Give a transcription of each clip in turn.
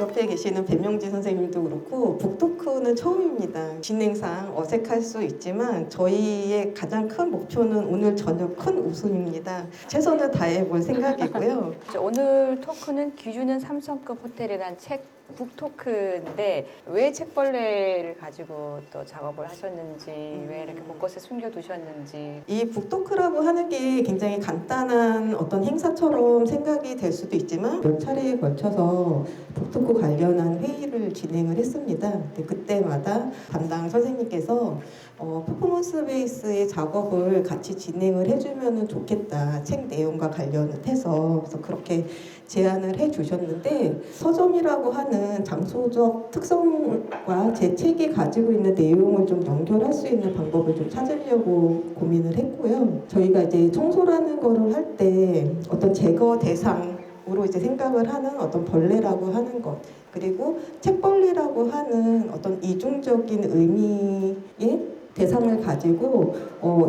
옆에 계시는 배명지 선생님도 그렇고 북토크는 처음입니다. 진행상 어색할 수 있지만 저희의 가장 큰 목표는 오늘 저녁 큰 웃음입니다. 최선을 다해볼 생각이고요. 오늘 토크는 기준은 3성급 호텔이란 책 북토크인데 왜 책벌레를 가지고 또 작업을 하셨는지 왜 이렇게 곳곳에 숨겨두셨는지. 이 북토크라고 하는 게 굉장히 간단한 어떤 행사처럼 생각이 될 수도 있지만 몇 차례에 걸쳐서 북토크 관련한 회의를 진행을 했습니다. 근데 그때마다 담당 선생님께서 퍼포먼스 베이스의 작업을 같이 진행을 해주면 좋겠다. 책 내용과 관련해서 그래서 그렇게 제안을 해주셨는데 서점이라고 하는 장소적 특성과 제 책이 가지고 있는 내용을 좀 연결할 수 있는 방법을 좀 찾으려고 고민을 했고요. 저희가 이제 청소라는 거를 할 때 어떤 제거 대상으로 이제 생각을 하는 어떤 벌레라고 하는 것 그리고 책벌레라고 하는 어떤 이중적인 의미의 대상을 가지고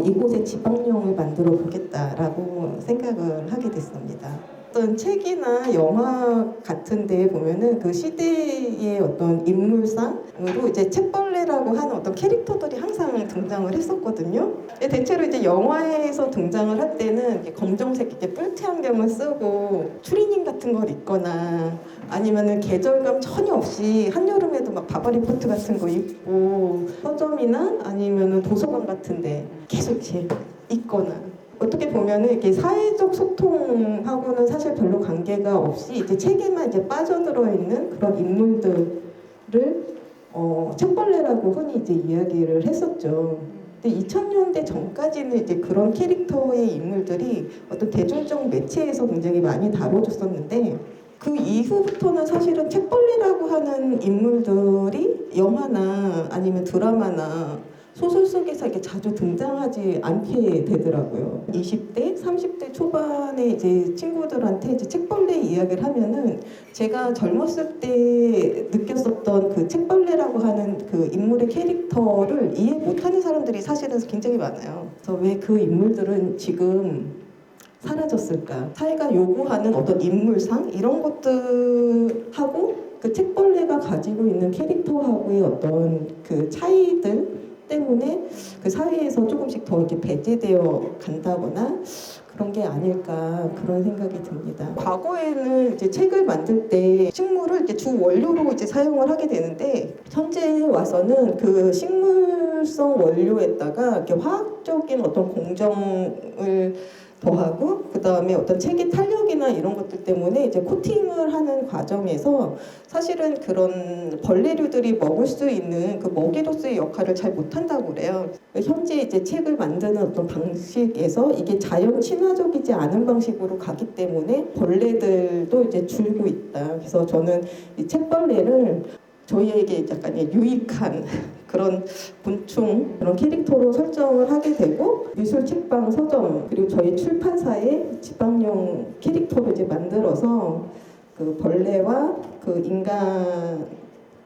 이곳에 지방령을 만들어 보겠다라고 생각을 하게 됐습니다. 어떤 책이나 영화 같은 데 보면은 그 시대의 어떤 인물상으로 이제 책벌레라고 하는 어떤 캐릭터들이 항상 등장을 했었거든요. 대체로 이제 영화에서 등장을 할 때는 이렇게 검정색 이렇게 뿔테 안경을 쓰고 추리닝 같은 걸 입거나 아니면은 계절감 전혀 없이 한여름에도 막 바바리 코트 같은 거 입고 서점이나 아니면은 도서관 같은데 계속 이렇게 있거나 어떻게 보면은 이렇게 사회적 소통하고는 사실 별로 관계가 없이 이제 책에만 이제 빠져들어 있는 그런 인물들을 책벌레라고 흔히 이제 이야기를 했었죠. 근데 2000년대 전까지는 이제 그런 캐릭터의 인물들이 어떤 대중적 매체에서 굉장히 많이 다뤄졌었는데 그 이후부터는 사실은 책벌레라고 하는 인물들이 영화나 아니면 드라마나 소설 속에서 이렇게 자주 등장하지 않게 되더라고요. 20대, 30대 초반에 이제 친구들한테 이제 책벌레 이야기를 하면은 제가 젊었을 때 느꼈었던 그 책벌레라고 하는 그 인물의 캐릭터를 이해 못하는 사람들이 사실은 굉장히 많아요. 그래서 왜 그 인물들은 지금 사라졌을까? 사회가 요구하는 어떤 인물상 이런 것들하고 그 책벌레가 가지고 있는 캐릭터하고의 어떤 그 차이들 때문에 그 사회에서 조금씩 더 이렇게 배제되어 간다거나 그런 게 아닐까 그런 생각이 듭니다. 과거에는 이제 책을 만들 때 식물을 이제 주 원료로 이제 사용을 하게 되는데 현재 와서는 그 식물성 원료에다가 이렇게 화학적인 어떤 공정을 더하고 그 다음에 어떤 책의 탄력이나 이런 것들 때문에 이제 코팅을 하는 과정에서 사실은 그런 벌레류들이 먹을 수 있는 그 먹이로서의 역할을 잘 못한다고 그래요. 현재 이제 책을 만드는 어떤 방식에서 이게 자연 친화적이지 않은 방식으로 가기 때문에 벌레들도 이제 줄고 있다. 그래서 저는 이 책벌레를 저희에게 약간 유익한 그런 곤충 그런 캐릭터로 설정을 하게 되고 미술 책방 서점 그리고 저희 출판사의 지방령 캐릭터로 이제 만들어서 그 벌레와 그 인간을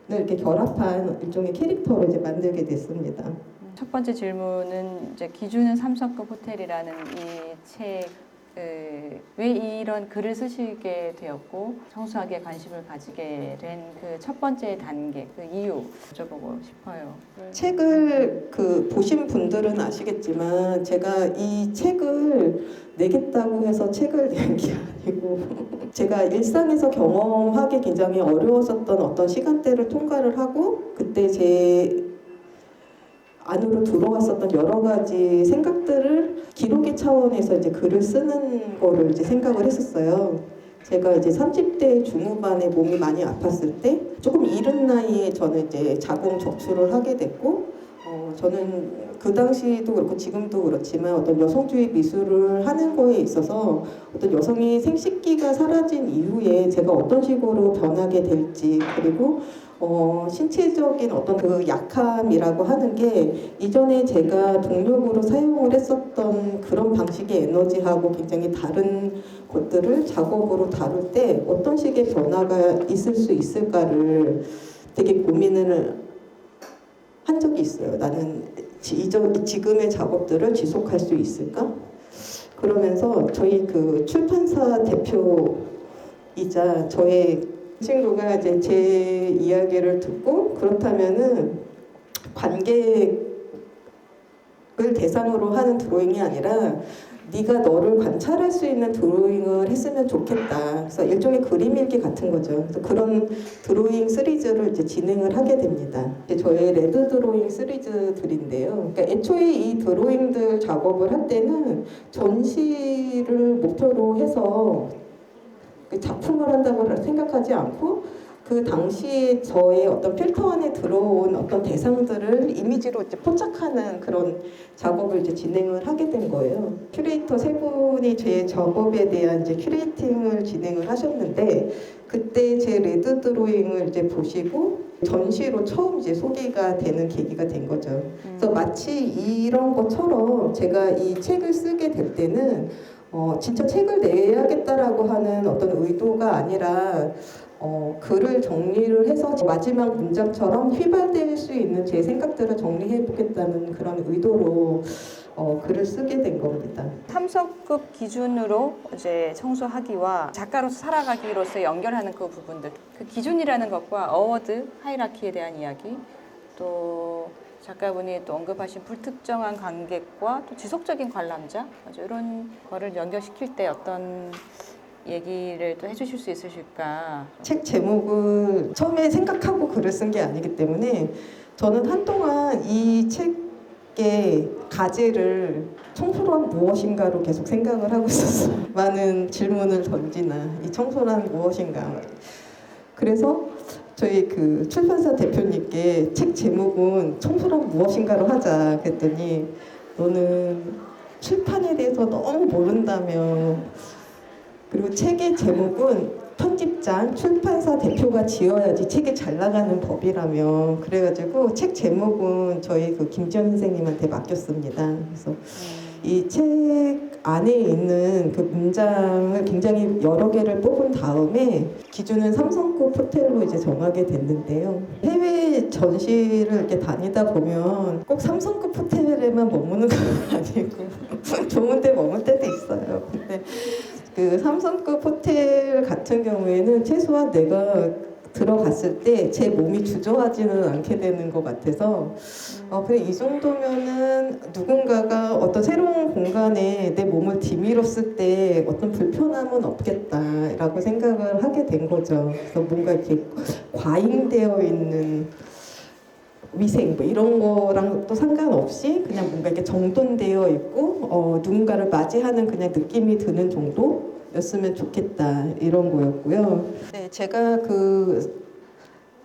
이렇게 결합한 일종의 캐릭터로 이제 만들게 됐습니다. 첫 번째 질문은 이제 기준은 3성급 호텔이라는 이 책. 왜 이런 글을 쓰시게 되었고 청소학에 관심을 가지게 된 그 첫 번째 단계 그 이유 여쭤보고 싶어요. 책을 그 보신 분들은 아시겠지만 제가 이 책을 내겠다고 해서 책을 낸 게 아니고 제가 일상에서 경험하기 굉장히 어려웠었던 어떤 시간대를 통과를 하고 그때 제 안으로 들어왔었던 여러 가지 생각들을 기록의 차원에서 이제 글을 쓰는 거를 이제 생각을 했었어요. 제가 이제 30대 중후반에 몸이 많이 아팠을 때 조금 이른 나이에 저는 이제 자궁 적출을 하게 됐고 저는 그 당시도 그렇고 지금도 그렇지만 어떤 여성주의 미술을 하는 거에 있어서 어떤 여성이 생식기가 사라진 이후에 제가 어떤 식으로 변하게 될지 그리고 신체적인 어떤 그 약함이라고 하는 게 이전에 제가 동력으로 사용을 했었던 그런 방식의 에너지하고 굉장히 다른 것들을 작업으로 다룰 때 어떤 식의 변화가 있을 수 있을까를 되게 고민을 한 적이 있어요. 나는 지금의 작업들을 지속할 수 있을까? 그러면서 저희 그 출판사 대표이자 저의 친구가 이제 제 이야기를 듣고 그렇다면은 관객을 대상으로 하는 드로잉이 아니라 네가 너를 관찰할 수 있는 드로잉을 했으면 좋겠다. 그래서 일종의 그림 일기 같은 거죠. 그래서 그런 드로잉 시리즈를 이제 진행을 하게 됩니다. 이제 저의 레드 드로잉 시리즈들인데요. 그러니까 애초에 이 드로잉들 작업을 할 때는 전시를 목표로 해서 작품을 한다고 생각하지 않고 그 당시에 저의 어떤 필터 안에 들어온 어떤 대상들을 이미지로 이제 포착하는 그런 작업을 이제 진행을 하게 된 거예요. 큐레이터 세 분이 제 작업에 대한 이제 큐레이팅을 진행을 하셨는데 그때 제 레드 드로잉을 이제 보시고 전시로 처음 이제 소개가 되는 계기가 된 거죠. 그래서 마치 이런 것처럼 제가 이 책을 쓰게 될 때는 진짜 책을 내야겠다라고 하는 어떤 의도가 아니라 글을 정리를 해서 마지막 문장처럼 휘발될 수 있는 제 생각들을 정리해 보겠다는 그런 의도로 글을 쓰게 된 겁니다. 탐석급 기준으로 이제 청소하기와 작가로서 살아가기로서 연결하는 그 부분들, 그 기준이라는 것과 어워드 하이라키에 대한 이야기, 또 작가분이 또 언급하신 불특정한 관객과 또 지속적인 관람자, 이런 거를 연결시킬 때 어떤 얘기를 또 해주실 수 있으실까? 책 제목을 처음에 생각하고 글을 쓴 게 아니기 때문에 저는 한동안 이 책의 가제를 청소란 무엇인가로 계속 생각을 하고 있었어요. 많은 질문을 던지나 이 청소란 무엇인가. 그래서 저희 그 출판사 대표님께 책 제목은 청소란 무엇인가로 하자 그랬더니 너는 출판에 대해서 너무 모른다며 그리고 책의 제목은 편집장, 출판사 대표가 지어야지 책이 잘 나가는 법이라며 그래가지고 책 제목은 저희 그 김지연 선생님한테 맡겼습니다. 그래서 이 책 안에 있는 그 문장을 굉장히 여러 개를 뽑은 다음에 기준은 삼성급 호텔로 이제 정하게 됐는데요. 해외 전시를 이렇게 다니다 보면 꼭 삼성급 호텔에만 머무는 건 아니고 좋은 데 머물 때도 있어요. 근데 그 삼성급 호텔 같은 경우에는 최소한 내가 들어갔을 때 제 몸이 주저하지는 않게 되는 것 같아서 그래 이 정도면은 누군가가 어떤 새로운 공간에 내 몸을 디밀었을 때 어떤 불편함은 없겠다라고 생각을 하게 된 거죠. 그래서 뭔가 이렇게 과잉되어 있는 위생 뭐 이런 거랑 또 상관없이 그냥 뭔가 이렇게 정돈되어 있고 누군가를 맞이하는 그냥 느낌이 드는 정도였으면 좋겠다 이런 거였고요. 네, 제가 그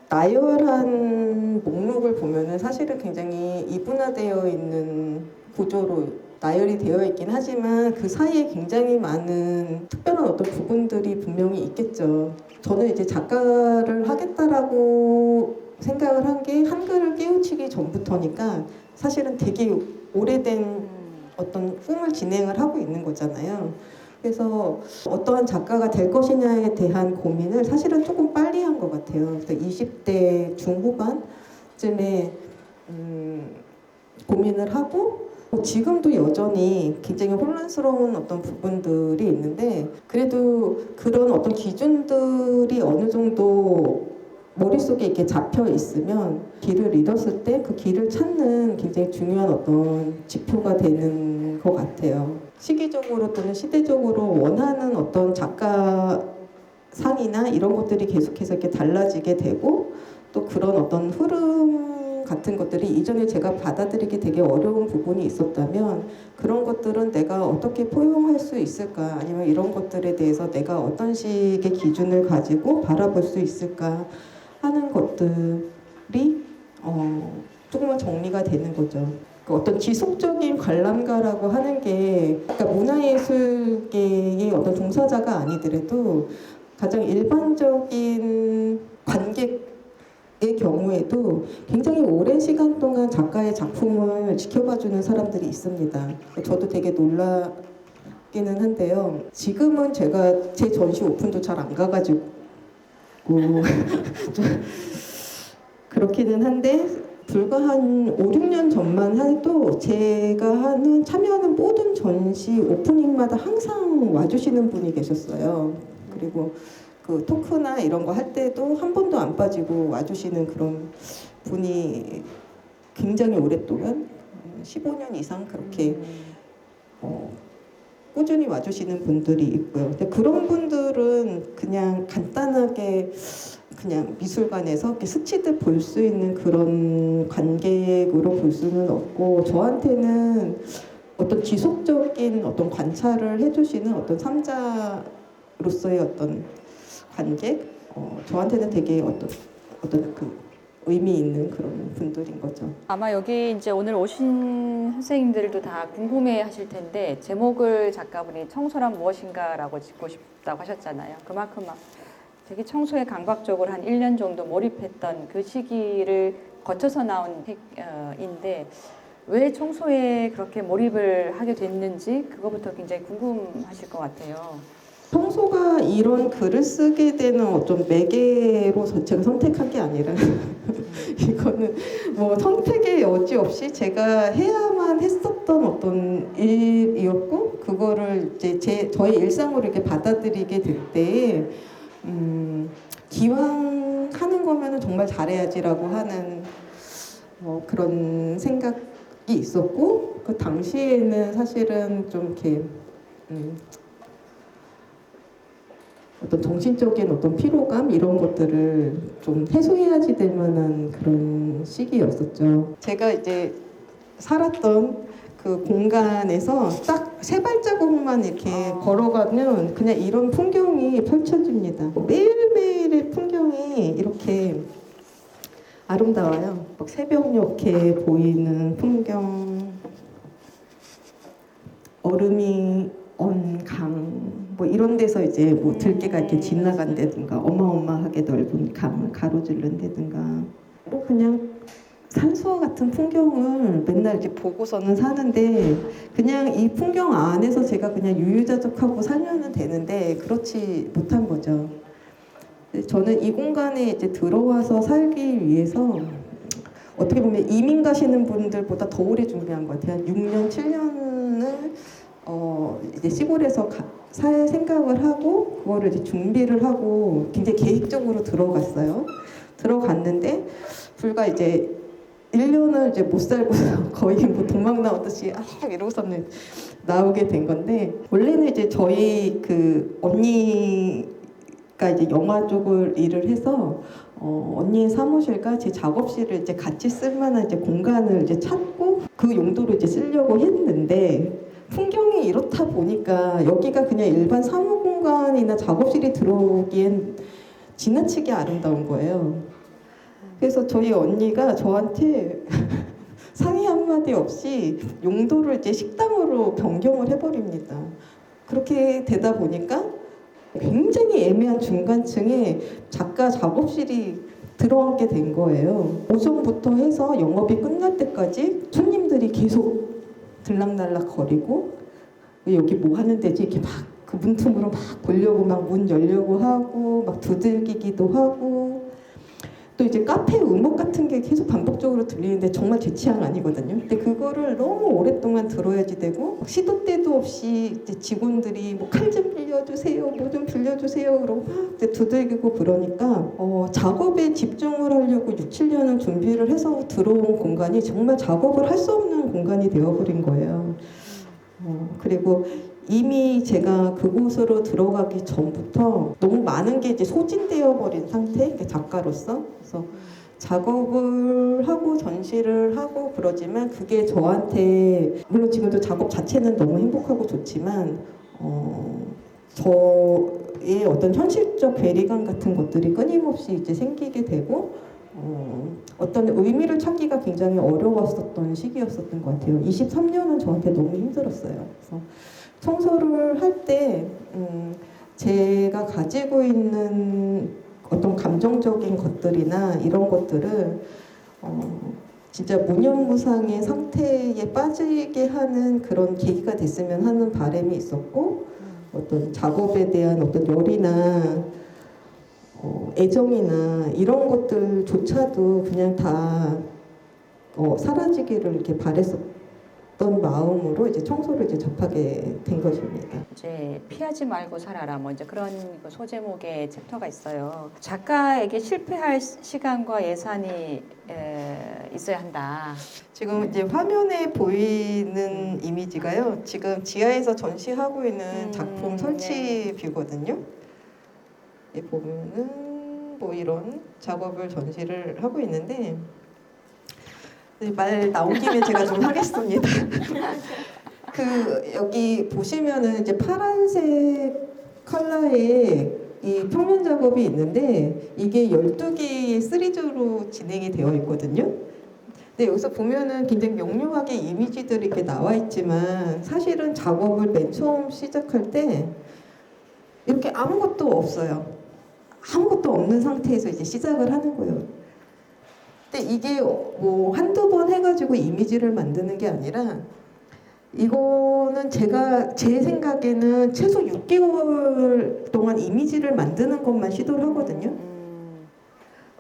나열한 목록을 보면은 사실은 굉장히 이분화되어 있는 구조로 나열이 되어 있긴 하지만 그 사이에 굉장히 많은 특별한 어떤 부분들이 분명히 있겠죠. 저는 이제 작가를 하겠다라고 생각을 한 게 한글을 깨우치기 전부터니까 사실은 되게 오래된 어떤 꿈을 진행을 하고 있는 거잖아요. 그래서 어떠한 작가가 될 것이냐에 대한 고민을 사실은 조금 빨리 한 것 같아요. 그래서 20대 중후반쯤에 고민을 하고 지금도 여전히 굉장히 혼란스러운 어떤 부분들이 있는데 그래도 그런 어떤 기준들이 어느 정도 머릿속에 이렇게 잡혀 있으면 길을 잃었을 때 그 길을 찾는 굉장히 중요한 어떤 지표가 되는 것 같아요. 시기적으로 또는 시대적으로 원하는 어떤 작가 상이나 이런 것들이 계속해서 이렇게 달라지게 되고 또 그런 어떤 흐름 같은 것들이 이전에 제가 받아들이기 되게 어려운 부분이 있었다면 그런 것들은 내가 어떻게 포용할 수 있을까 아니면 이런 것들에 대해서 내가 어떤 식의 기준을 가지고 바라볼 수 있을까 하는 것들이 조금은 정리가 되는 거죠. 어떤 지속적인 관람가라고 하는 게 그러니까 문화예술계의 어떤 종사자가 아니더라도 가장 일반적인 관객의 경우에도 굉장히 오랜 시간 동안 작가의 작품을 지켜봐주는 사람들이 있습니다. 저도 되게 놀라기는 한데요. 지금은 제가 제 전시 오픈도 잘 안 가가지고 그렇기는 한데 불과 한 5, 6년 전만 해도 제가 참여하는 모든 전시 오프닝마다 항상 와주시는 분이 계셨어요. 그리고 그 토크나 이런 거 할 때도 한 번도 안 빠지고 와주시는 그런 분이 굉장히 오랫동안 15년 이상 그렇게 꾸준히 와주시는 분들이 있고요. 근데 그런 분들은 그냥 간단하게 그냥 미술관에서 이렇게 스치듯 볼 수 있는 그런 관객으로 볼 수는 없고, 저한테는 어떤 지속적인 어떤 관찰을 해주시는 어떤 삼자로서의 어떤 관객, 저한테는 되게 어떤 그 의미 있는 그런 분들인 거죠. 아마 여기 이제 오늘 오신 선생님들도 다 궁금해하실 텐데 제목을 작가분이 청소란 무엇인가라고 짓고 싶다고 하셨잖아요. 그만큼 막 되게 청소에 감각적으로 한 1년 정도 몰입했던 그 시기를 거쳐서 나온 책인데 왜 청소에 그렇게 몰입을 하게 됐는지 그거부터 굉장히 궁금하실 것 같아요. 청소가 이런 글을 쓰게 되는 어떤 매개로 제가 선택한 게 아니라 이거는 뭐 선택의 여지 없이 제가 해야만 했었던 어떤 일이었고, 그거를 이제 저의 일상으로 이렇게 받아들이게 될 때에 기왕 하는 거면은 정말 잘해야지라고 하는 그런 생각이 있었고, 그 당시에는 사실은 좀 이렇게 어떤 정신적인 어떤 피로감 이런 것들을 좀 해소해야지 될 만한 그런 시기였었죠. 제가 이제 살았던 그 공간에서 딱 세 발자국만 이렇게 걸어가면 그냥 이런 풍경이 펼쳐집니다. 매일매일의 풍경이 이렇게 아름다워요. 막 새벽녘에 보이는 풍경, 얼음이 언 강, 뭐 이런 데서 이제 뭐 들개가 이렇게 지나간다든가, 어마어마하게 넓은 강을 가로질른다든가, 뭐 그냥 산수와 같은 풍경을 맨날 이렇게 보고서는 사는데, 그냥 이 풍경 안에서 제가 그냥 유유자적하고 살면은 되는데 그렇지 못한 거죠. 저는 이 공간에 이제 들어와서 살기 위해서 어떻게 보면 이민 가시는 분들보다 더 오래 준비한 것 같아요. 한 6년, 7년을 이제 시골에서 살 생각을 하고 그거를 이제 준비를 하고 굉장히 계획적으로 들어갔어요. 들어갔는데 불과 이제 1년을 이제 못 살고 거의 뭐 도망 나오듯이 이러고서는 나오게 된 건데, 원래는 이제 저희 그 언니가 이제 영화 쪽을 일을 해서 언니의 사무실과 제 작업실을 이제 같이 쓸 만한 이제 공간을 이제 찾고 그 용도로 이제 쓰려고 했는데, 풍경이 이렇다 보니까 여기가 그냥 일반 사무 공간이나 작업실이 들어오기엔 지나치게 아름다운 거예요. 그래서 저희 언니가 저한테 상의 한마디 없이 용도를 이제 식당으로 변경을 해버립니다. 그렇게 되다 보니까 굉장히 애매한 중간층에 작가 작업실이 들어앉게 된 거예요. 오전부터 해서 영업이 끝날 때까지 손님들이 계속 들락날락 거리고, 여기 뭐 하는 데지 이렇게 막 그 문틈으로 막 보려고 막 문 열려고 하고 막 두들기기도 하고, 또 이제 카페 음악 같은 게 계속 반복적으로 들리는데 정말 제 취향 아니거든요. 근데 그거를 너무 오랫동안 들어야지 되고, 시도 때도 없이 이제 직원들이 뭐 칼 좀 빌려주세요, 뭐 좀 빌려주세요 그러고 막 두들기고 그러니까 작업에 집중을 하려고 6, 7년을 준비를 해서 들어온 공간이 정말 작업을 할 수 없는 공간이 되어버린 거예요. 그리고 이미 제가 그곳으로 들어가기 전부터 너무 많은 게 이제 소진되어 버린 상태, 작가로서. 그래서 작업을 하고 전시를 하고 그러지만 그게 저한테, 물론 지금도 작업 자체는 너무 행복하고 좋지만 저의 어떤 현실적 괴리감 같은 것들이 끊임없이 이제 생기게 되고 어떤 의미를 찾기가 굉장히 어려웠었던 시기였었던 것 같아요. 23년은 저한테 너무 힘들었어요. 그래서 청소를 할 때 제가 가지고 있는 어떤 감정적인 것들이나 이런 것들을 진짜 무념무상의 상태에 빠지게 하는 그런 계기가 됐으면 하는 바람이 있었고, 어떤 작업에 대한 어떤 열이나 애정이나 이런 것들조차도 그냥 다 사라지기를 이렇게 바랬었던 마음으로 이제 청소를 이제 접하게 된 것입니다. 이제 피하지 말고 살아라 뭐 이제 그런 그 소제목의 챕터가 있어요. 작가에게 실패할 시간과 예산이 있어야 한다. 지금 이제 화면에 보이는 이미지가요. 지금 지하에서 전시하고 있는 작품 설치 뷰거든요. 이 보면은 뭐 이런 작업을 전시를 하고 있는데 네, 말 나온 김에 제가 좀 하겠습니다. 그 여기 보시면은 이제 파란색 컬러의 이 평면 작업이 있는데 이게 12개의 시리즈로 진행이 되어 있거든요. 근데 여기서 보면은 굉장히 명료하게 이미지들이 이렇게 나와 있지만 사실은 작업을 맨 처음 시작할 때 이렇게 아무것도 없어요. 아무것도 없는 상태에서 이제 시작을 하는 거예요. 근데 이게 뭐 한두 번 해가지고 이미지를 만드는 게 아니라 이거는 제가 제 생각에는 최소 6개월 동안 이미지를 만드는 것만 시도를 하거든요.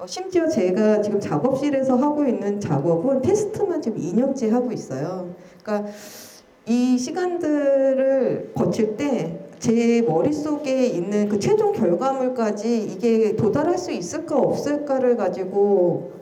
심지어 제가 지금 작업실에서 하고 있는 작업은 테스트만 지금 2년째 하고 있어요. 그러니까 이 시간들을 거칠 때 제 머릿속에 있는 그 최종 결과물까지 이게 도달할 수 있을까 없을까를 가지고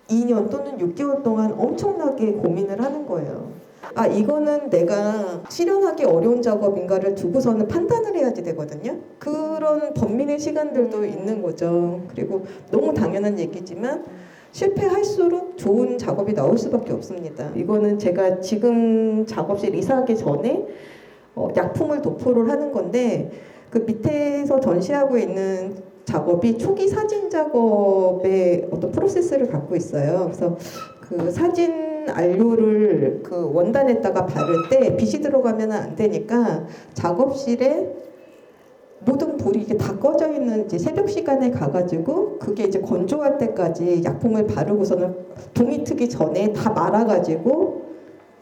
2년 또는 6개월 동안 엄청나게 고민을 하는 거예요. 아, 이거는 내가 실현하기 어려운 작업인가를 두고서는 판단을 해야지 되거든요. 그런 번민의 시간들도 있는 거죠. 그리고 너무 당연한 얘기지만 실패할수록 좋은 작업이 나올 수밖에 없습니다. 이거는 제가 지금 작업실 이사하기 전에 약품을 도포를 하는 건데 그 밑에서 전시하고 있는 작업이 초기 사진 작업의 어떤 프로세스를 갖고 있어요. 그래서 그 사진 안료를 그 원단에다가 바를 때 빛이 들어가면 안 되니까 작업실에 모든 불이 이게 다 꺼져 있는 이제 새벽 시간에 가가지고 그게 이제 건조할 때까지 약품을 바르고서는 동이 트기 전에 다 말아가지고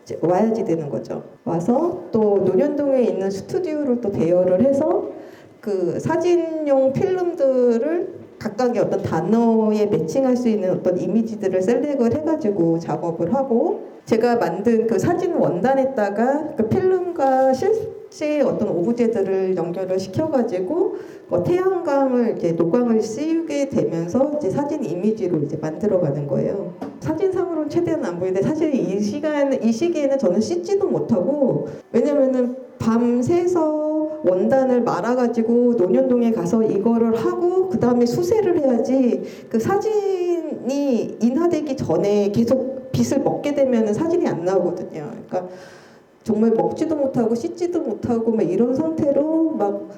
이제 와야지 되는 거죠. 와서 또 논현동에 있는 스튜디오를 또 대여를 해서 그 사진용 필름들을 각각의 어떤 단어에 매칭할 수 있는 어떤 이미지들을 셀렉을 해가지고 작업을 하고 제가 만든 그 사진 원단에다가 그 필름과 실제 어떤 오브제들을 연결을 시켜가지고 태양광을 이제 노광을 씌우게 되면서 이제 사진 이미지로 이제 만들어가는 거예요. 사진상으로는 최대한 안 보이는데 사실 이 시기에는 저는 씻지도 못하고 왜냐면은 밤새서 원단을 말아가지고 논현동에 가서 이거를 하고 그 다음에 수세를 해야지 그 사진이 인화되기 전에 계속 빛을 먹게 되면 사진이 안 나오거든요. 그러니까 정말 먹지도 못하고 씻지도 못하고 막 이런 상태로 막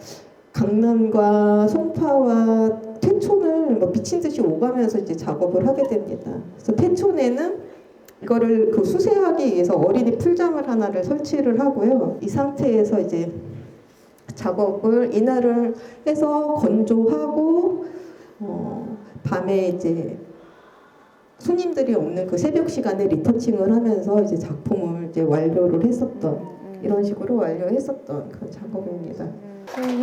강남과 송파와 태촌을 막 미친 듯이 오가면서 이제 작업을 하게 됩니다. 그래서 태촌에는 이거를 그 수세하기 위해서 어린이 풀장을 하나를 설치를 하고요. 이 상태에서 이제 작업을 이날을 해서 건조하고 밤에 이제 손님들이 없는 그 새벽 시간에 리터칭을 하면서 이제 작품을 이제 완료를 했었던 이런 식으로 완료했었던 그런 작업입니다.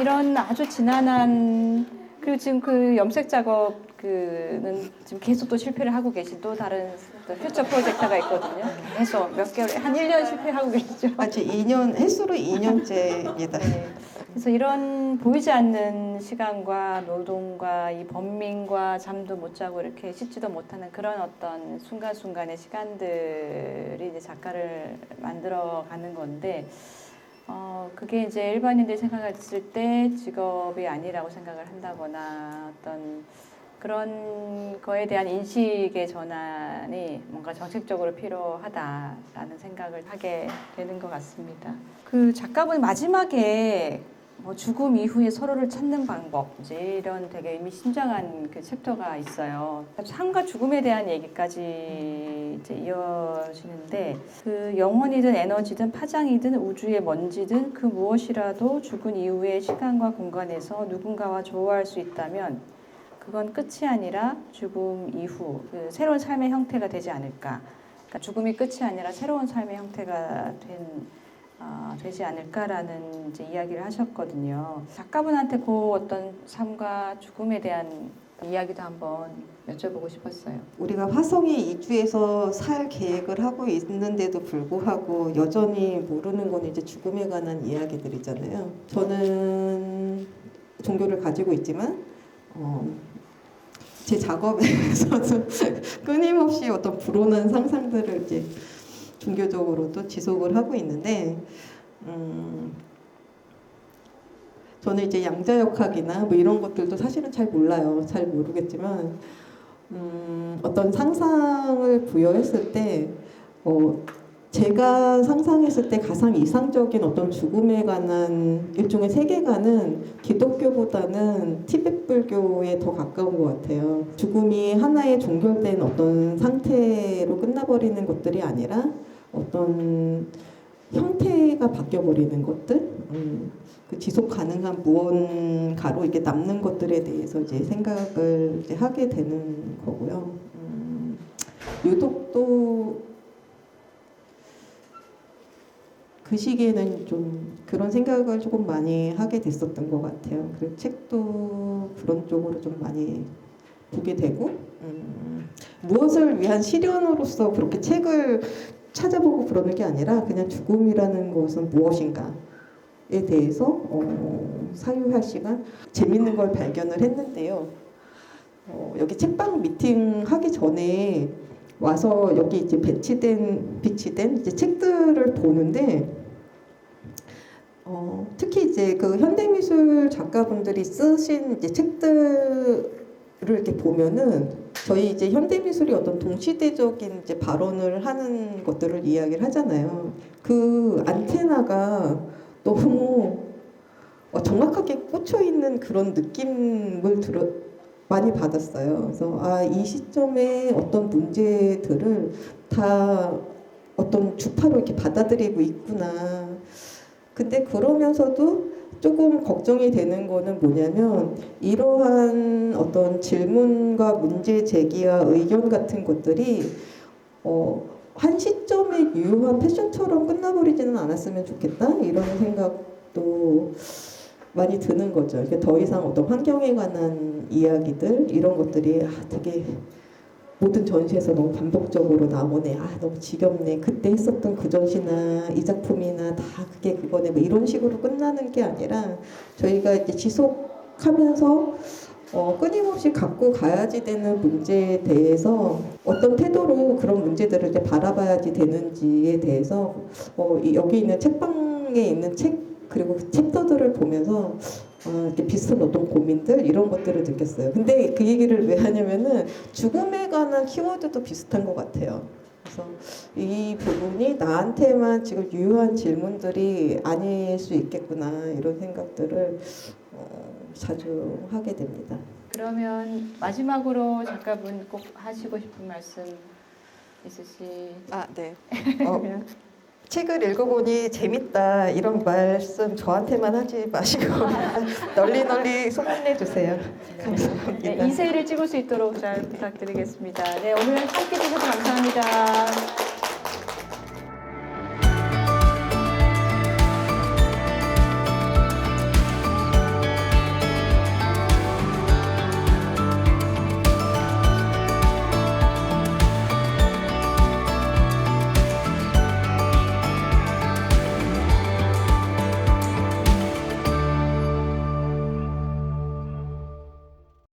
이런 아주 지난한 그리고 지금 그 염색 작업 그는 지금 계속 또 실패를 하고 계신 또 다른 또 퓨처 프로젝트가 있거든요. 계속 몇 개월 한 1년 실패하고 계시죠. 아직 2년 횟수로 2년째입니다. 네. 그래서 이런 보이지 않는 시간과 노동과 이 번민과 잠도 못 자고 이렇게 씻지도 못하는 그런 어떤 순간순간의 시간들이 이제 작가를 만들어가는 건데 그게 이제 일반인들이 생각했을 때 직업이 아니라고 생각을 한다거나 어떤 그런 거에 대한 인식의 전환이 뭔가 정책적으로 필요하다라는 생각을 하게 되는 것 같습니다. 그 작가분 마지막에 뭐 죽음 이후에 서로를 찾는 방법 이제 이런 되게 의미심장한 그 챕터가 있어요. 삶과 죽음에 대한 얘기까지 이제 이어지는데 그 영혼이든 에너지든 파장이든 우주의 먼지든 그 무엇이라도 죽은 이후의 시간과 공간에서 누군가와 조화할 수 있다면 그건 끝이 아니라 죽음 이후 그 새로운 삶의 형태가 되지 않을까. 그러니까 죽음이 끝이 아니라 새로운 삶의 형태가 된 되지 않을까라는 이제 이야기를 하셨거든요. 작가분한테 그 어떤 삶과 죽음에 대한 이야기도 한번 여쭤보고 싶었어요. 우리가 화성에 이주해서 살 계획을 하고 있는데도 불구하고 여전히 모르는 건 이제 죽음에 관한 이야기들이잖아요. 저는 종교를 가지고 있지만 제 작업에서도 끊임없이 어떤 불온한 상상들을 이제 종교적으로도 지속을 하고 있는데 저는 이제 양자역학이나 뭐 이런 것들도 사실은 잘 몰라요. 잘 모르겠지만 어떤 상상을 부여했을 때 제가 상상했을 때 가장 이상적인 어떤 죽음에 관한 일종의 세계관은 기독교보다는 티베트 불교에 더 가까운 것 같아요. 죽음이 하나의 종결된 어떤 상태로 끝나버리는 것들이 아니라 어떤 형태가 바뀌어버리는 것들, 그 지속 가능한 무언가로 이렇게 남는 것들에 대해서 이제 생각을 이제 하게 되는 거고요. 유독 또 그 시기에는 좀 그런 생각을 조금 많이 하게 됐었던 것 같아요. 그리고 책도 그런 쪽으로 좀 많이 보게 되고 무엇을 위한 실현으로서 그렇게 책을 찾아보고 그러는 게 아니라 그냥 죽음이라는 것은 무엇인가에 대해서 사유할 시간 재밌는 걸 발견을 했는데요. 여기 책방 미팅 하기 전에 와서 여기 이제 비치된 이제 책들을 보는데 특히 이제 그 현대미술 작가분들이 쓰신 이제 책들을 이렇게 보면은 저희 이제 현대미술이 어떤 동시대적인 이제 발언을 하는 것들을 이야기를 하잖아요. 그 안테나가 너무 정확하게 꽂혀 있는 그런 느낌을 많이 받았어요. 그래서 이 시점에 어떤 문제들을 다 어떤 주파로 이렇게 받아들이고 있구나. 근데 그러면서도 조금 걱정이 되는 거는 뭐냐면 이러한 어떤 질문과 문제 제기와 의견 같은 것들이 한 시점에 유효한 패션처럼 끝나버리지는 않았으면 좋겠다 이런 생각도 많이 드는 거죠. 이게 더 이상 어떤 환경에 관한 이야기들 이런 것들이 되게 모든 전시에서 너무 반복적으로 나오네. 너무 지겹네. 그때 했었던 그 전시나 이 작품이나 다 그게 그거네. 뭐 이런 식으로 끝나는 게 아니라 저희가 이제 지속하면서 끊임없이 갖고 가야지 되는 문제에 대해서 어떤 태도로 그런 문제들을 이제 바라봐야지 되는지에 대해서 여기 있는 책방에 있는 책 그리고 그 챕터들을 보면서 이렇게 비슷한 어떤 고민들 이런 것들을 느꼈어요. 근데 그 얘기를 왜 하냐면은 죽음에 관한 키워드도 비슷한 것 같아요. 그래서 이 부분이 나한테만 지금 유효한 질문들이 아닐 수 있겠구나 이런 생각들을 자주 하게 됩니다. 그러면 마지막으로 작가분 꼭 하시고 싶은 말씀 네. 책을 읽어보니 재밌다 이런 말씀 저한테만 하지 마시고 널리 소문내주세요. 감사합니다. 네, 2세를 찍을 수 있도록 잘 부탁드리겠습니다. 네, 오늘 함께 해주셔서 감사합니다.